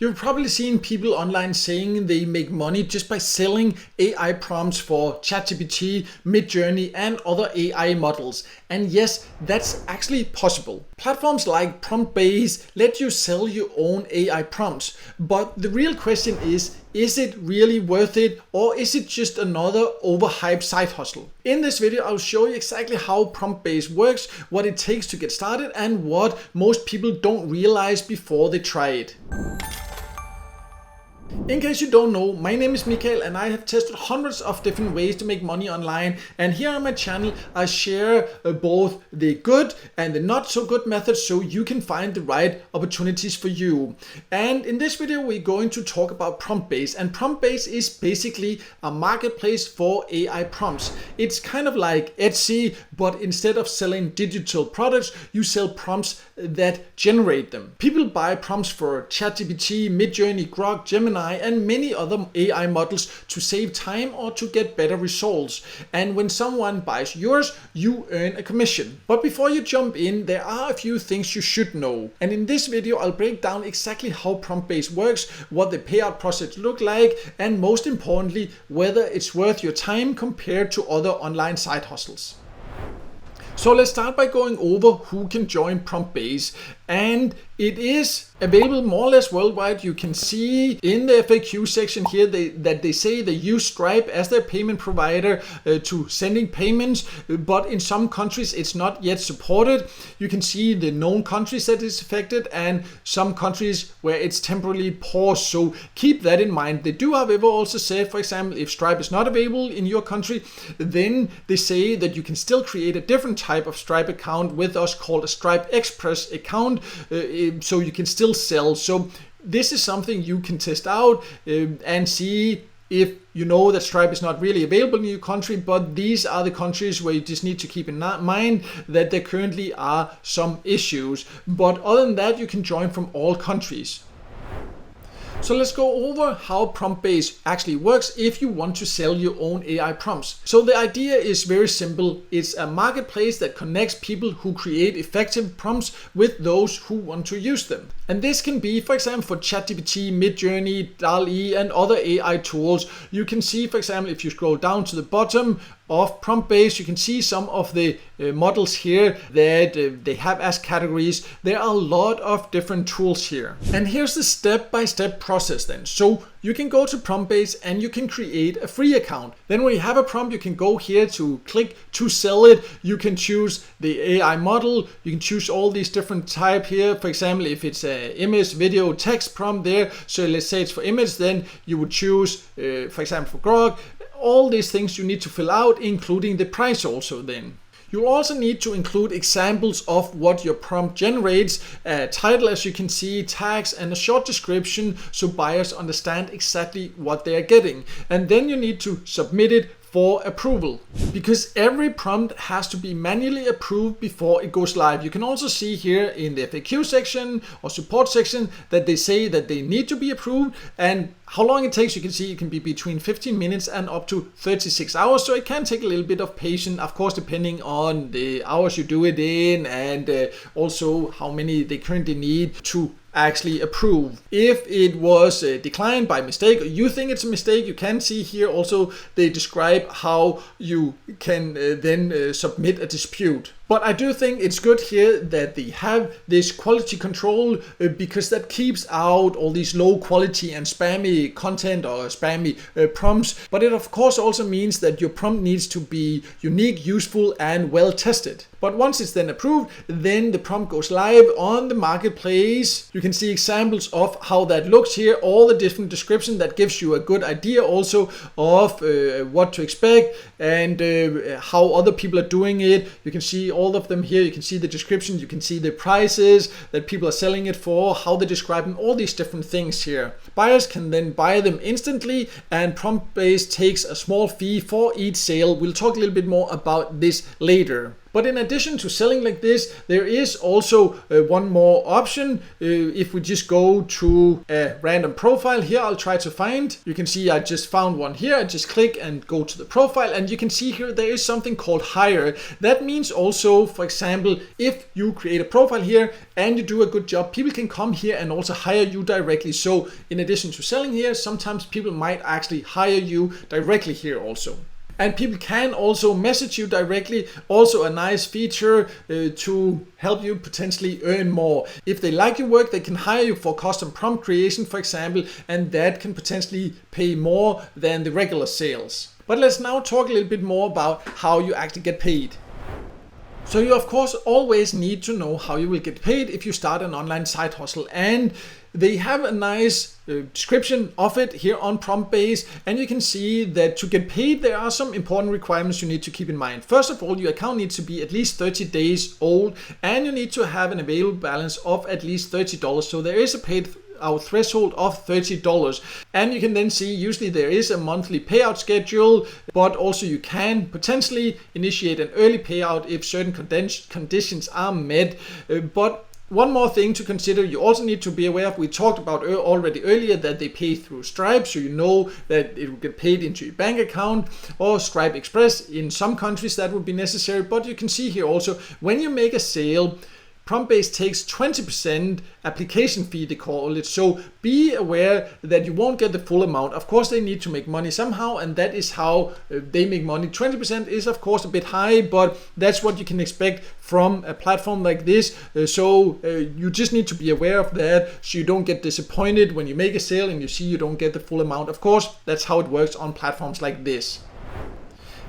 You've probably seen people online saying they make money just by selling AI prompts for ChatGPT, Midjourney, and other AI models. And yes, that's actually possible. Platforms like PromptBase let you sell your own AI prompts. But the real question is it really worth it, or is it just another overhyped side hustle? In this video, I'll show you exactly how PromptBase works, what it takes to get started, and what most people don't realize before they try it. In case you don't know, my name is Mikael and I have tested hundreds of different ways to make money online, and here on my channel I share both the good and the not so good methods so you can find the right opportunities for you. And in this video we're going to talk about PromptBase, and PromptBase is basically a marketplace for AI prompts. It's kind of like Etsy, but instead of selling digital products, you sell prompts that generate them. People buy prompts for ChatGPT, Midjourney, Grok, Gemini, and many other AI models to save time or to get better results. And when someone buys yours, you earn a commission. But before you jump in, there are a few things you should know. And in this video, I'll break down exactly how PromptBase works, what the payout process looks like, and most importantly, whether it's worth your time compared to other online side hustles. So let's start by going over who can join PromptBase. And it is available more or less worldwide. You can see in the FAQ section here that they say they use Stripe as their payment provider to sending payments, but in some countries it's not yet supported. You can see the known countries that is affected and some countries where it's temporarily paused, so keep that in mind. They do however also say, for example, if Stripe is not available in your country, then they say that you can still create a different type of Stripe account with us called a Stripe Express account, so you can still sell. So this is something you can test out and see if you know that Stripe is not really available in your country, but these are the countries where you just need to keep in mind that there currently are some issues. But other than that, you can join from all countries. So let's go over how PromptBase actually works if you want to sell your own AI prompts. So the idea is very simple. It's a marketplace that connects people who create effective prompts with those who want to use them. And this can be, for example, for ChatGPT, Midjourney, DALL-E, and other AI tools. You can see, for example, if you scroll down to the bottom of PromptBase, you can see some of the models here that they have as categories. There are a lot of different tools here. And here's the step-by-step process then. So you can go to PromptBase and you can create a free account. Then when you have a prompt, you can go here to click to sell it. You can choose the AI model. You can choose all these different type here. For example, if it's a image, video, text prompt there. So let's say it's for image, then you would choose, for example, for Grok. All these things you need to fill out, including the price also then. You also need to include examples of what your prompt generates, a title as you can see, tags, and a short description so buyers understand exactly what they are getting. And then you need to submit it for approval, because every prompt has to be manually approved before it goes live. You can also see here in the FAQ section or support section that they say that they need to be approved, and how long it takes, you can see it can be between 15 minutes and up to 36 hours. So it can take a little bit of patience, of course, depending on the hours you do it in and also how many they currently need to actually approve. If it was declined by mistake, or you think it's a mistake, you can see here also they describe how you can then submit a dispute. But I do think it's good here that they have this quality control because that keeps out all these low quality and spammy content or spammy prompts. But it of course also means that your prompt needs to be unique, useful, and well tested. But once it's then approved, then the prompt goes live on the marketplace. You can see examples of how that looks here, all the different description that gives you a good idea also of what to expect and how other people are doing it. You can see all of them here. You can see the description, you can see the prices that people are selling it for, how they describe them, all these different things here. Buyers can then buy them instantly, and PromptBase takes a small fee for each sale. We'll talk a little bit more about this later. But in addition to selling like this, there is also one more option. If we just go to a random profile here, I'll try to find. You can see I just found one here. I just click and go to the profile, and you can see here there is something called hire. That means also, for example, if you create a profile here and you do a good job, people can come here and also hire you directly. So in addition to selling here, sometimes people might actually hire you directly here also. And people can also message you directly, also a nice feature to help you potentially earn more. If they like your work, they can hire you for custom prompt creation, for example, and that can potentially pay more than the regular sales. But let's now talk a little bit more about how you actually get paid. So you of course always need to know how you will get paid if you start an online side hustle, and they have a nice description of it here on PromptBase, and you can see that to get paid there are some important requirements you need to keep in mind. First of all, your account needs to be at least 30 days old, and you need to have an available balance of at least $30. So there is a paid out threshold of $30, and you can then see usually there is a monthly payout schedule, but also you can potentially initiate an early payout if certain conditions are met. But one more thing to consider, you also need to be aware of, we talked about already earlier that they pay through Stripe, so you know that it will get paid into your bank account, or Stripe Express. In some countries that would be necessary, but you can see here also when you make a sale, PromptBase takes 20% application fee, they call it. So be aware that you won't get the full amount. Of course, they need to make money somehow, and that is how they make money. 20% is of course a bit high, but that's what you can expect from a platform like this. So you just need to be aware of that, so you don't get disappointed when you make a sale and you see you don't get the full amount. Of course, that's how it works on platforms like this.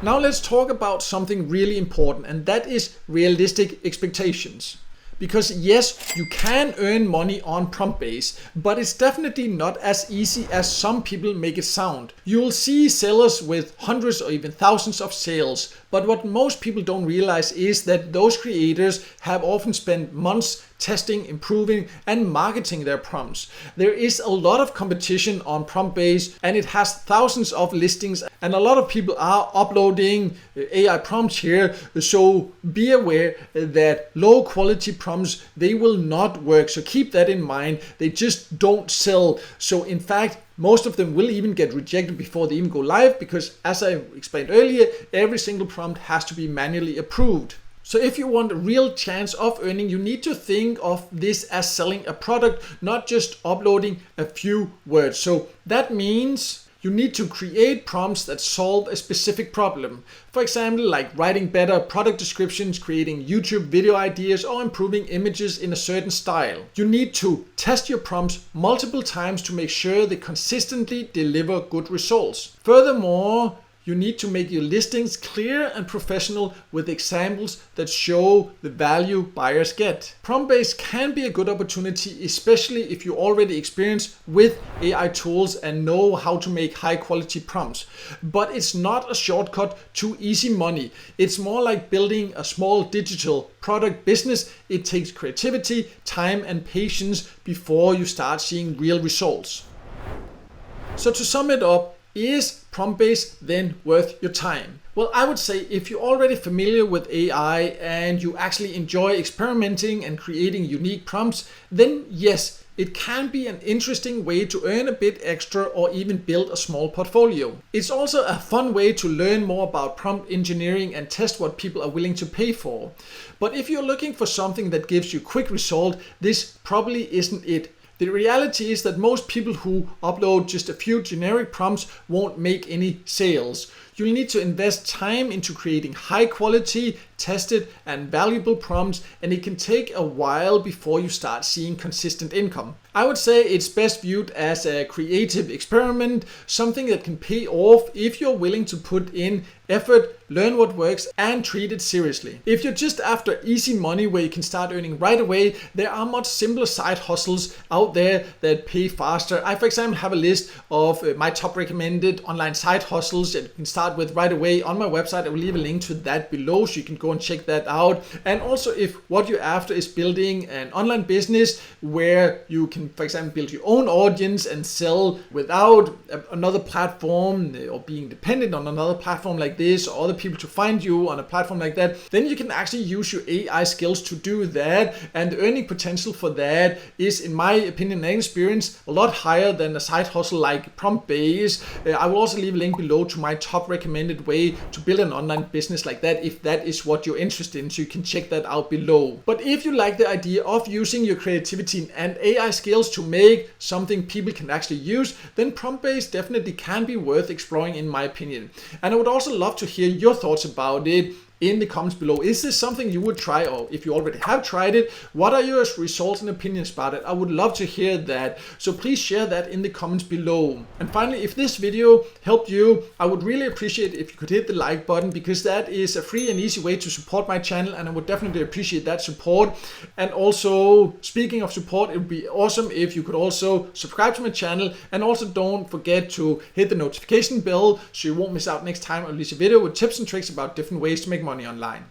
Now let's talk about something really important, and that is realistic expectations. Because yes, you can earn money on PromptBase, but it's definitely not as easy as some people make it sound. You'll see sellers with hundreds or even thousands of sales, but what most people don't realize is that those creators have often spent months testing, improving, and marketing their prompts. There is a lot of competition on PromptBase, and it has thousands of listings, and a lot of people are uploading AI prompts here. So be aware that low quality prompts, they will not work. So keep that in mind. They just don't sell. So in fact, most of them will even get rejected before they even go live, because as I explained earlier, every single prompt has to be manually approved. So if you want a real chance of earning, you need to think of this as selling a product, not just uploading a few words. So that means you need to create prompts that solve a specific problem. For example, like writing better product descriptions, creating YouTube video ideas, or improving images in a certain style. You need to test your prompts multiple times to make sure they consistently deliver good results. Furthermore, you need to make your listings clear and professional with examples that show the value buyers get. PromptBase can be a good opportunity, especially if you're already experienced with AI tools and know how to make high quality prompts. But it's not a shortcut to easy money. It's more like building a small digital product business. It takes creativity, time, and patience before you start seeing real results. So to sum it up, is PromptBase then worth your time? Well, I would say if you're already familiar with AI and you actually enjoy experimenting and creating unique prompts, then yes, it can be an interesting way to earn a bit extra or even build a small portfolio. It's also a fun way to learn more about prompt engineering and test what people are willing to pay for. But if you're looking for something that gives you quick result, this probably isn't it. The reality is that most people who upload just a few generic prompts won't make any sales. You'll need to invest time into creating high quality, tested, and valuable prompts, and it can take a while before you start seeing consistent income. I would say it's best viewed as a creative experiment, something that can pay off if you're willing to put in effort, learn what works, and treat it seriously. If you're just after easy money where you can start earning right away, there are much simpler side hustles out there that pay faster. I, for example, have a list of my top recommended online side hustles that you can start start with right away on my website. I will leave a link to that below so you can go and check that out. And also, if what you're after is building an online business where you can, for example, build your own audience and sell without another platform or being dependent on another platform like this or other people to find you on a platform like that, then you can actually use your AI skills to do that. And the earning potential for that is, in my opinion and experience, a lot higher than a side hustle like PromptBase. I will also leave a link below to my top recommended way to build an online business like that if that is what you're interested in, so you can check that out below. But if you like the idea of using your creativity and AI skills to make something people can actually use, then PromptBase definitely can be worth exploring, in my opinion. And I would also love to hear your thoughts about it in the comments below. Is this something you would try, or if you already have tried it, what are your results and opinions about it? I would love to hear that, so please share that in the comments below. And finally, if this video helped you, I would really appreciate if you could hit the like button, because that is a free and easy way to support my channel, and I would definitely appreciate that support. And also, speaking of support, it would be awesome if you could also subscribe to my channel, and also don't forget to hit the notification bell so you won't miss out next time I release a video with tips and tricks about different ways to make money online.